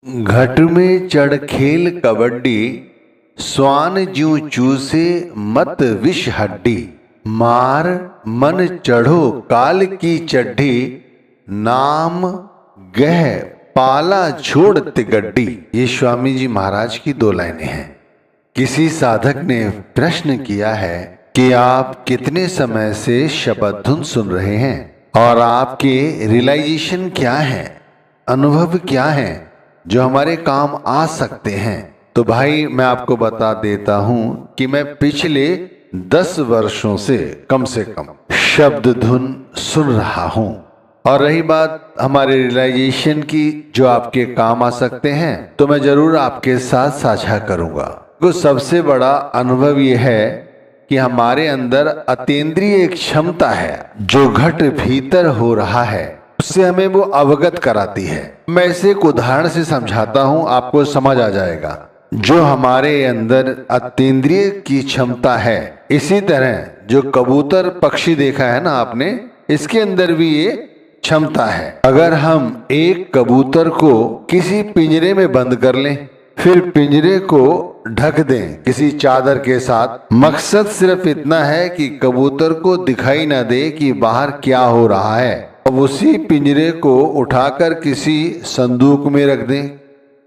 घट में चढ़ खेल कबड्डी, स्वान ज्यों चूसे मत विष हड्डी। मार मन चढ़ो काल की चड्ढी, नाम गह पाला छोड़ तिगड्डी। ये स्वामी जी महाराज की दो लाइनें हैं। किसी साधक ने प्रश्न किया है कि आप कितने समय से शब्द धुन सुन रहे हैं और आपके रियलाइजेशन क्या है, अनुभव क्या है जो हमारे काम आ सकते हैं। तो भाई मैं आपको बता देता हूं कि मैं पिछले 10 वर्षों से कम शब्द धुन सुन रहा हूं। और रही बात हमारे रियलाइजेशन की जो आपके काम आ सकते हैं, तो मैं जरूर आपके साथ साझा करूंगा। तो सबसे बड़ा अनुभव यह है कि हमारे अंदर अतीन्द्रिय एक क्षमता है जो घट भीतर हो रहा है, उससे हमें वो अवगत कराती है। मैं इसे एक उदाहरण से समझाता हूं, आपको समझ आ जाएगा। जो हमारे अंदर अतीन्द्रिय की क्षमता है, इसी तरह जो कबूतर पक्षी देखा है ना आपने, इसके अंदर भी ये क्षमता है। अगर हम एक कबूतर को किसी पिंजरे में बंद कर लें, फिर पिंजरे को ढक दें किसी चादर के साथ, मकसद सिर्फ इतना है कि कबूतर को दिखाई ना दे कि बाहर क्या हो रहा है। अब उसी पिंजरे को उठाकर किसी संदूक में रख दें,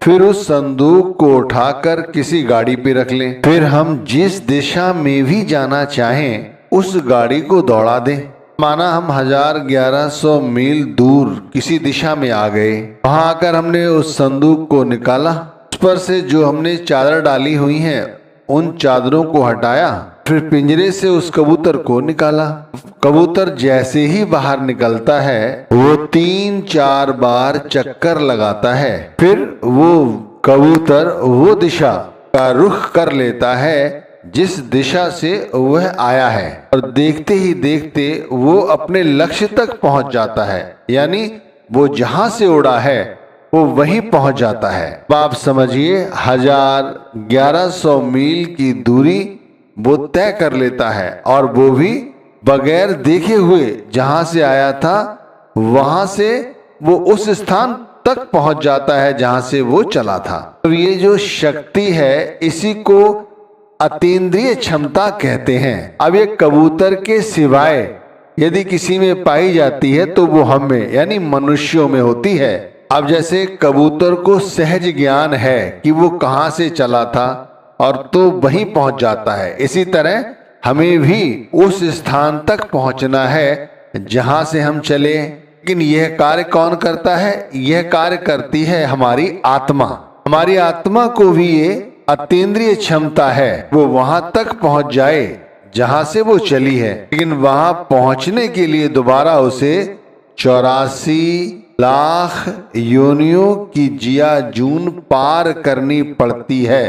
फिर उस संदूक को उठाकर किसी गाड़ी पे रख लें, फिर हम जिस दिशा में भी जाना चाहें उस गाड़ी को दौड़ा दें। माना हम 1000-1100 मील दूर किसी दिशा में आ गए, वहां आकर हमने उस संदूक को निकाला, उस पर से जो हमने चादर डाली हुई हैं उन चादरों को हटाया, फिर पिंजरे से उस कबूतर को निकाला। कबूतर जैसे ही बाहर निकलता है वो 3-4 बार चक्कर लगाता है, फिर वो कबूतर वो दिशा का रुख कर लेता है जिस दिशा से वह आया है, और देखते ही देखते वो अपने लक्ष्य तक पहुंच जाता है। यानी वो जहां से उड़ा है वो वहीं पहुंच जाता है। अब आप समझिए 1000-1100 मील की दूरी वो तय कर लेता है, और वो भी बगैर देखे हुए जहां से आया था वहां से वो उस स्थान तक पहुंच जाता है जहां से वो चला था। तो ये जो शक्ति है इसी को अतीन्द्रिय क्षमता कहते हैं। अब ये कबूतर के सिवाय यदि किसी में पाई जाती है तो वो हम में यानी मनुष्यों में होती है। अब जैसे कबूतर को सहज ज्ञान है कि वो कहां से चला था और तो वहीं पहुंच जाता है, इसी तरह हमें भी उस स्थान तक पहुंचना है जहां से हम चले। लेकिन यह कार्य कौन करता है? यह कार्य करती है हमारी आत्मा। हमारी आत्मा को भी ये अतीन्द्रिय क्षमता है वो वहां तक पहुंच जाए जहां से वो चली है, लेकिन वहां पहुंचने के लिए दोबारा उसे 84 लाख योनियों की जिया जून पार करनी पड़ती है,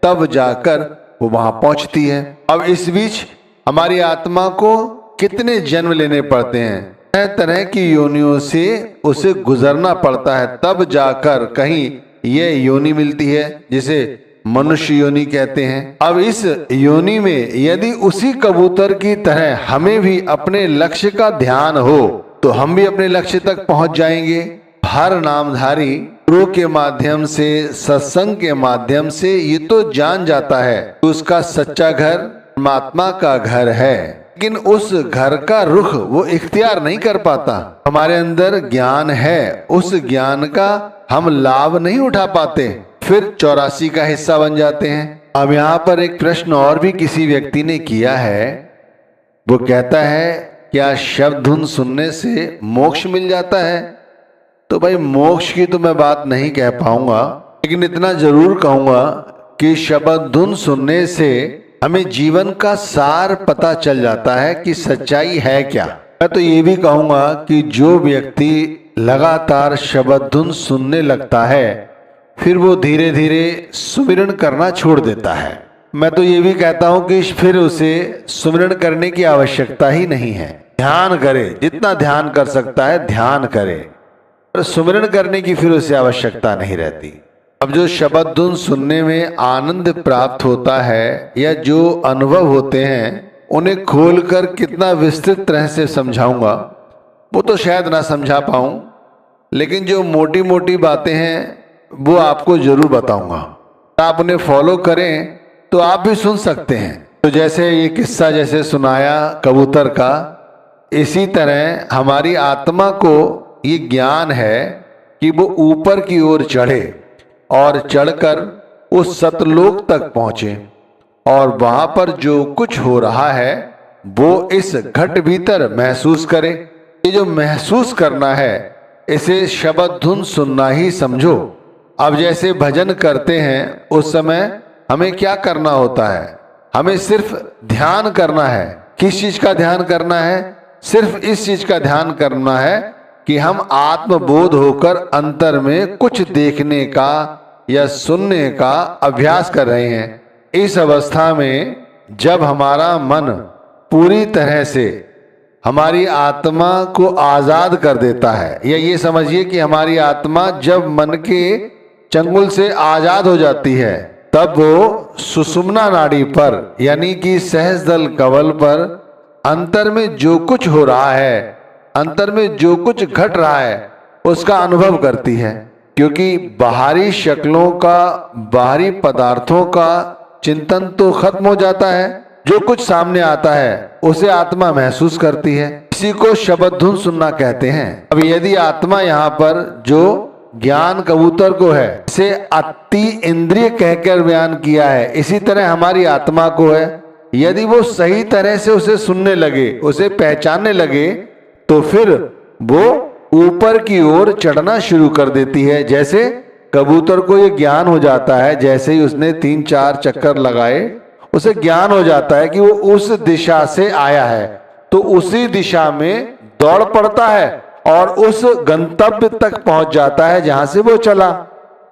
तब जाकर वो वहां पहुंचती है। अब इस बीच हमारी आत्मा को कितने जन्म लेने पड़ते हैं, तरह तरह की योनियों से उसे गुजरना पड़ता है, तब जाकर कहीं यह योनि मिलती है जिसे मनुष्य योनि कहते हैं। अब इस योनि में यदि उसी कबूतर की तरह हमें भी अपने लक्ष्य का ध्यान हो तो हम भी अपने लक्ष्य तक पहुंच जाएंगे। हर नामधारी गुरु के माध्यम से, सत्संग के माध्यम से ये तो जान जाता है कि उसका सच्चा घर परमात्मा का घर है, लेकिन उस घर का रुख वो इख्तियार नहीं कर पाता। हमारे अंदर ज्ञान है, उस ज्ञान का हम लाभ नहीं उठा पाते, फिर 84 का हिस्सा बन जाते हैं। अब यहाँ पर एक प्रश्न और भी किसी व्यक्ति ने किया है। वो कहता है क्या शब्द धुन सुनने से मोक्ष मिल जाता है? तो भाई मोक्ष की तो मैं बात नहीं कह पाऊंगा, लेकिन इतना जरूर कहूंगा कि शब्द धुन सुनने से हमें जीवन का सार पता चल जाता है कि सच्चाई है क्या। मैं तो ये भी कहूंगा कि जो व्यक्ति लगातार शब्द धुन सुनने लगता है फिर वो धीरे धीरे सुमिरन करना छोड़ देता है। मैं तो ये भी कहता हूं कि फिर उसे सुमिरन करने की आवश्यकता ही नहीं है। ध्यान करे, जितना ध्यान कर सकता है ध्यान करे, पर सुमिरन करने की फिर उसे आवश्यकता नहीं रहती। अब जो शब्द धुन सुनने में आनंद प्राप्त होता है या जो अनुभव होते हैं उन्हें खोलकर कितना विस्तृत तरह से समझाऊंगा वो तो शायद ना समझा पाऊं, लेकिन जो मोटी मोटी बातें हैं वो आपको जरूर बताऊंगा। आप उन्हें फॉलो करें तो आप भी सुन सकते हैं। तो जैसे ये किस्सा जैसे सुनाया कबूतर का, इसी तरह हमारी आत्मा को ये ज्ञान है कि वो ऊपर की ओर चढ़े और चढ़कर उस सतलोक तक पहुंचे और वहां पर जो कुछ हो रहा है वो इस घट भीतर महसूस करे। ये जो महसूस करना है इसे शब्द धुन सुनना ही समझो। अब जैसे भजन करते हैं उस समय हमें क्या करना होता है, हमें सिर्फ ध्यान करना है। किस चीज का ध्यान करना है? सिर्फ इस चीज का ध्यान करना है कि हम आत्मबोध होकर अंतर में कुछ देखने का या सुनने का अभ्यास कर रहे हैं। इस अवस्था में जब हमारा मन पूरी तरह से हमारी आत्मा को आजाद कर देता है, या ये समझिए कि हमारी आत्मा जब मन के चंगुल से आजाद हो जाती है, तब वो सुषुम्ना नाड़ी पर यानी कि सहस्रदल कवल पर अंतर में जो कुछ हो रहा है, अंतर में जो कुछ घट रहा है उसका अनुभव करती है। क्योंकि बाहरी शक्लों का, बाहरी पदार्थों का चिंतन तो खत्म हो जाता है, जो कुछ सामने आता है उसे आत्मा महसूस करती है। इसी को शब्द धुन सुनना कहते हैं। अब यदि आत्मा यहाँ पर जो ज्ञान कबूतर को है इसे अति इंद्रिय कहकर बयान किया है, इसी तरह हमारी आत्मा को है। यदि वो सही तरह से उसे सुनने लगे, उसे पहचानने लगे, तो फिर वो ऊपर की ओर चढ़ना शुरू कर देती है। जैसे कबूतर को ये ज्ञान हो जाता है, जैसे ही उसने 3-4 चक्कर लगाए उसे ज्ञान हो जाता है कि वो उस दिशा से आया है, तो उसी दिशा में दौड़ पड़ता है और उस गंतव्य तक पहुंच जाता है जहां से वो चला।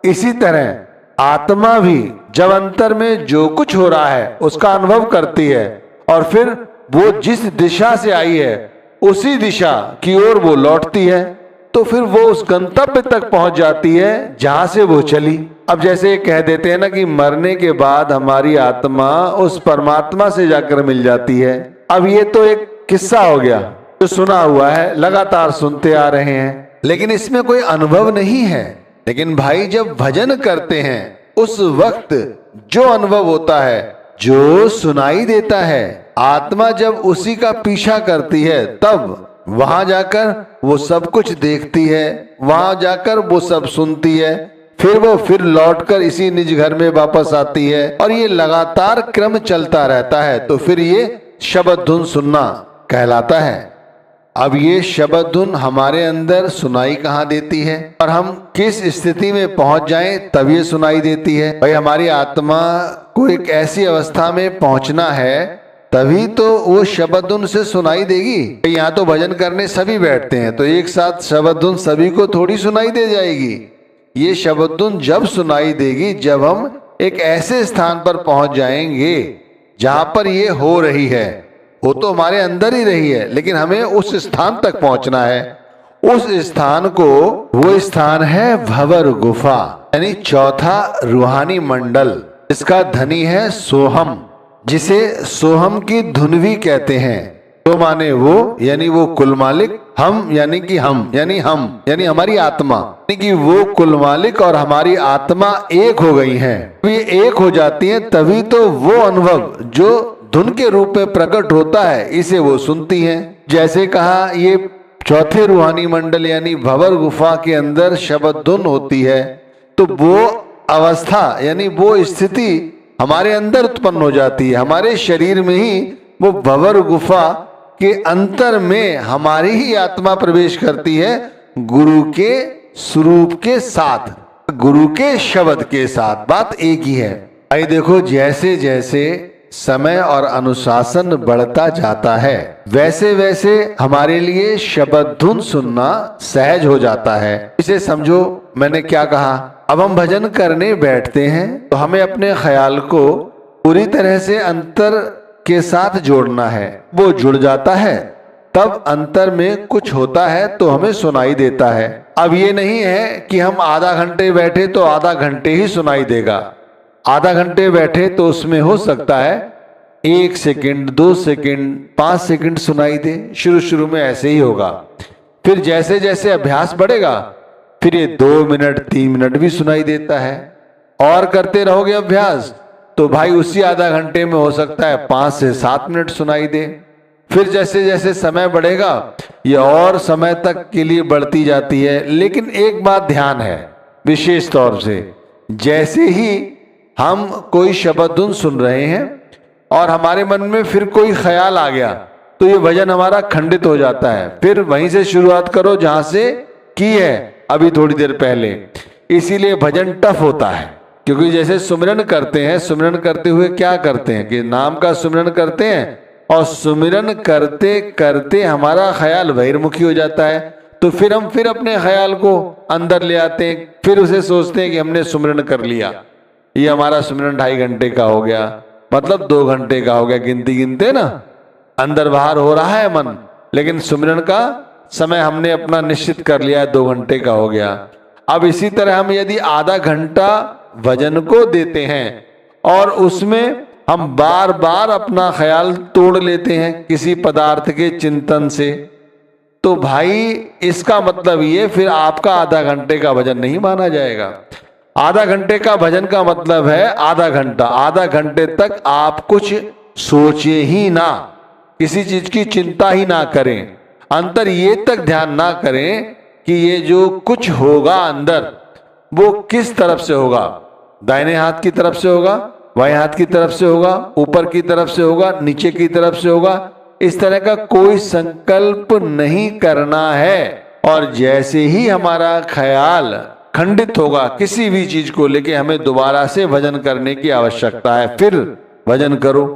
इसी तरह आत्मा भी जब अंतर में जो कुछ हो रहा है उसका अनुभव करती है और फिर वो जिस दिशा से आई है उसी दिशा की ओर वो लौटती है, तो फिर वो उस गंतव्य तक पहुंच जाती है जहां से वो चली। अब जैसे कह देते हैं ना कि मरने के बाद हमारी आत्मा उस परमात्मा से जाकर मिल जाती है। अब ये तो एक किस्सा हो गया जो सुना हुआ है, लगातार सुनते आ रहे हैं, लेकिन इसमें कोई अनुभव नहीं है। लेकिन भाई जब भजन करते हैं उस वक्त जो अनुभव होता है, जो सुनाई देता है, आत्मा जब उसी का पीछा करती है तब वहां जाकर वो सब कुछ देखती है, वहां जाकर वो सब सुनती है, फिर लौटकर इसी निज घर में वापस आती है और ये लगातार क्रम चलता रहता है। तो फिर ये शब्द धुन सुनना कहलाता है। अब ये शब्द धुन हमारे अंदर सुनाई कहाँ देती है और हम किस स्थिति में पहुंच जाएं तब ये सुनाई देती है। भाई हमारी आत्मा को एक ऐसी अवस्था में पहुंचना है तभी तो वो शब्द धुन से सुनाई देगी। यहाँ तो भजन करने सभी बैठते हैं तो एक साथ शब्द धुन सभी को थोड़ी सुनाई दे जाएगी। ये शब्द धुन जब सुनाई देगी जब हम एक ऐसे स्थान पर पहुंच जाएंगे जहां पर ये हो रही है। वो तो हमारे अंदर ही रही है, लेकिन हमें उस स्थान तक पहुंचना है। उस स्थान को, वो स्थान है भंवर गुफा, यानी चौथा रूहानी मंडल। इसका धनी है सोहम, जिसे सोहम की धुन भी कहते हैं। तो माने वो यानी वो कुल मालिक, हम यानी कि हम यानी हमारी आत्मा, यानी कि वो कुल मालिक और हमारी आत्मा एक हो गई हैं। ये एक हो जाती हैं तभी तो वो अनुभव जो धुन के रूप में प्रकट होता है इसे वो सुनती हैं। जैसे कहा ये चौथे रूहानी मंडल यानी भंवर गुफा के अंदर शब्द धुन होती है, तो वो अवस्था यानी वो स्थिति हमारे अंदर उत्पन्न हो जाती है। हमारे शरीर में ही वो भंवर गुफा के अंतर में हमारी ही आत्मा प्रवेश करती है, गुरु के स्वरूप के साथ, गुरु के शब्द के साथ। बात एक ही है। भाई देखो, जैसे जैसे समय और अनुशासन बढ़ता जाता है वैसे वैसे हमारे लिए शब्द धुन सुनना सहज हो जाता है। इसे समझो मैंने क्या कहा। अब हम भजन करने बैठते हैं तो हमें अपने ख्याल को पूरी तरह से अंतर के साथ जोड़ना है। वो जुड़ जाता है तब अंतर में कुछ होता है तो हमें सुनाई देता है। अब ये नहीं है कि हम आधा घंटे बैठे तो आधा घंटे ही सुनाई देगा। आधा घंटे बैठे तो उसमें हो सकता है 1 सेकंड, 2 सेकंड, 5 सेकंड सुनाई दे। शुरू शुरू में ऐसे ही होगा। फिर जैसे जैसे अभ्यास बढ़ेगा फिर ये 2 मिनट 3 मिनट भी सुनाई देता है। और करते रहोगे अभ्यास तो भाई उसी आधा घंटे में हो सकता है 5 से 7 मिनट सुनाई दे। फिर जैसे जैसे समय बढ़ेगा ये और समय तक के लिए बढ़ती जाती है। लेकिन एक बात ध्यान है विशेष तौर से, जैसे ही हम कोई शब्द धुन सुन रहे हैं और हमारे मन में फिर कोई ख्याल आ गया तो ये भजन हमारा खंडित हो जाता है। फिर वहीं से शुरुआत करो जहां से की है अभी थोड़ी देर पहले। इसीलिए भजन टफ होता है, क्योंकि जैसे सुमिरन करते हैं, सुमिरन करते हुए क्या करते हैं कि नाम का सुमिरन करते हैं और सुमिरन करते करते हमारा ख्याल बहिर्मुखी हो जाता है। तो फिर हम फिर अपने ख्याल को अंदर ले आते हैं, फिर उसे सोचते हैं कि हमने सुमिरन कर लिया, ये हमारा सुमिरन 2.5 घंटे का हो गया, मतलब 2 घंटे का हो गया। गिनती गिनते ना अंदर बाहर हो रहा है मन, लेकिन सुमिरन का समय हमने अपना निश्चित कर लिया है 2 घंटे का हो गया। अब इसी तरह हम यदि आधा घंटा भजन को देते हैं और उसमें हम बार बार अपना ख्याल तोड़ लेते हैं किसी पदार्थ के चिंतन से, तो भाई इसका मतलब ये फिर आपका आधा घंटे का भजन नहीं माना जाएगा। आधा घंटे का भजन का मतलब है आधा घंटा, आधा घंटे तक आप कुछ सोचे ही ना, किसी चीज की चिंता ही ना करें, अंतर ये तक ध्यान ना करें कि ये जो कुछ होगा अंदर वो किस तरफ से होगा, दाहिने हाथ की तरफ से होगा, बाएं हाथ की तरफ से होगा, ऊपर की तरफ से होगा, नीचे की तरफ से होगा, इस तरह का कोई संकल्प नहीं करना है। और जैसे ही हमारा ख्याल खंडित होगा किसी भी चीज को लेके, हमें दोबारा से भजन करने की आवश्यकता है, फिर भजन करो।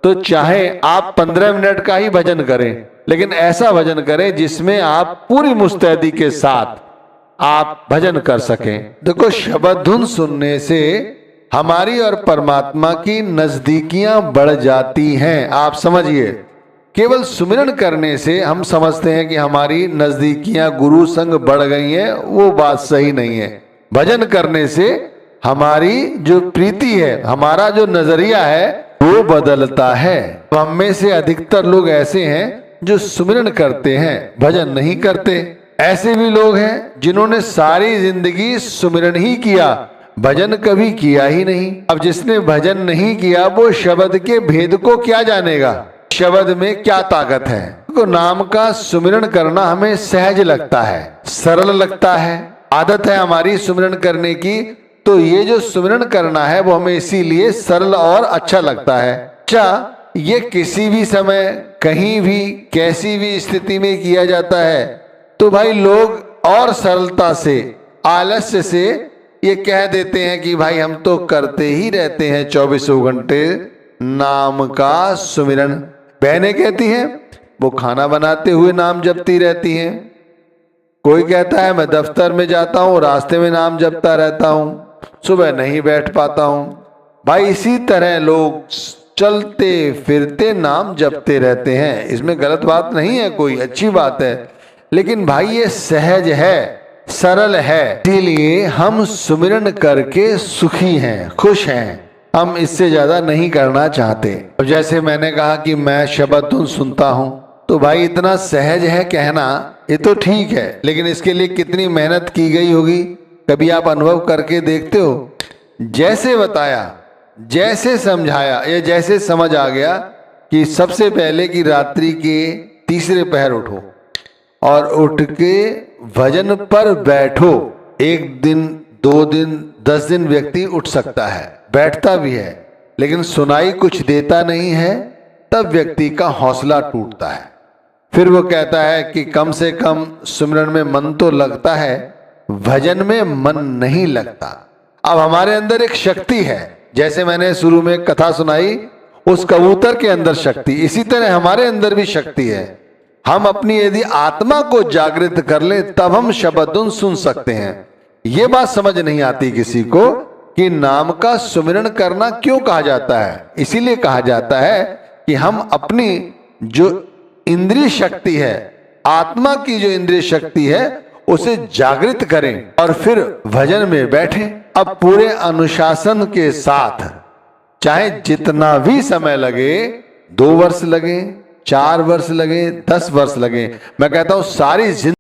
तो चाहे आप 15 मिनट का ही भजन करें, लेकिन ऐसा भजन करें जिसमें आप पूरी मुस्तैदी के साथ आप भजन कर सकें। देखो, शब्द धुन सुनने से हमारी और परमात्मा की नजदीकियां बढ़ जाती हैं। आप समझिए, केवल सुमिरन करने से हम समझते हैं कि हमारी नजदीकियां गुरु संग बढ़ गई हैं, वो बात सही नहीं है। भजन करने से हमारी जो प्रीति है, हमारा जो नजरिया है वो बदलता है। तो हम में से अधिकतर लोग ऐसे हैं जो सुमिरन करते हैं, भजन नहीं करते। ऐसे भी लोग हैं जिन्होंने सारी जिंदगी सुमिरन ही किया, भजन कभी किया ही नहीं। अब जिसने भजन नहीं किया वो शब्द के भेद को क्या जानेगा, शब्द में क्या ताकत है। तो नाम का सुमिरन करना हमें सहज लगता है, सरल लगता है, आदत है हमारी सुमिरन करने की। तो ये जो सुमिरन करना है वो हमें इसीलिए सरल और अच्छा लगता है। अच्छा, ये किसी भी समय कहीं भी कैसी भी स्थिति में किया जाता है तो भाई लोग और सरलता से, आलस्य से ये कह देते हैं कि भाई हम तो करते ही रहते हैं 24 घंटे नाम का सुमिरन। बहनें कहती हैं वो खाना बनाते हुए नाम जपती रहती हैं। कोई कहता है मैं दफ्तर में जाता हूँ, रास्ते में नाम जपता रहता हूँ, सुबह नहीं बैठ पाता हूँ। भाई इसी तरह लोग चलते फिरते नाम जपते रहते हैं, इसमें गलत बात नहीं है, कोई अच्छी बात है। लेकिन भाई ये सहज है, सरल है, इसीलिए हम सुमिरन करके सुखी हैं, खुश हैं। हम इससे ज्यादा नहीं करना चाहते। अब जैसे मैंने कहा कि मैं शब्द धुन सुनता हूं, तो भाई इतना सहज है कहना, ये तो ठीक है, लेकिन इसके लिए कितनी मेहनत की गई होगी, कभी आप अनुभव करके देखते हो? जैसे बताया, जैसे समझाया, या जैसे समझ आ गया कि सबसे पहले कि रात्रि के तीसरे पहर उठो और उठ के भजन पर बैठो। 1 दिन 2 दिन 10 दिन व्यक्ति उठ सकता है, बैठता भी है, लेकिन सुनाई कुछ देता नहीं है, तब व्यक्ति का हौसला टूटता है। फिर वो कहता है कि कम से कम सुमिरन में मन तो लगता है, भजन में मन नहीं लगता। अब हमारे अंदर एक शक्ति है, जैसे मैंने शुरू में कथा सुनाई, उस कबूतर के अंदर शक्ति, इसी तरह हमारे अंदर भी शक्ति है। हम अपनी यदि आत्मा को जागृत कर लें तब हम शब्द धुन सुन सकते हैं। ये बात समझ नहीं आती किसी को कि नाम का सुमिरन करना क्यों कहा जाता है। इसीलिए कहा जाता है कि हम अपनी जो इंद्रिय शक्ति है, आत्मा की जो इंद्रिय शक्ति है, उसे जागृत करें और फिर भजन में बैठें। अब पूरे अनुशासन के साथ, चाहे जितना भी समय लगे, 2 वर्ष लगे, 4 वर्ष लगे, 10 वर्ष लगे, मैं कहता हूं सारी जिंदगी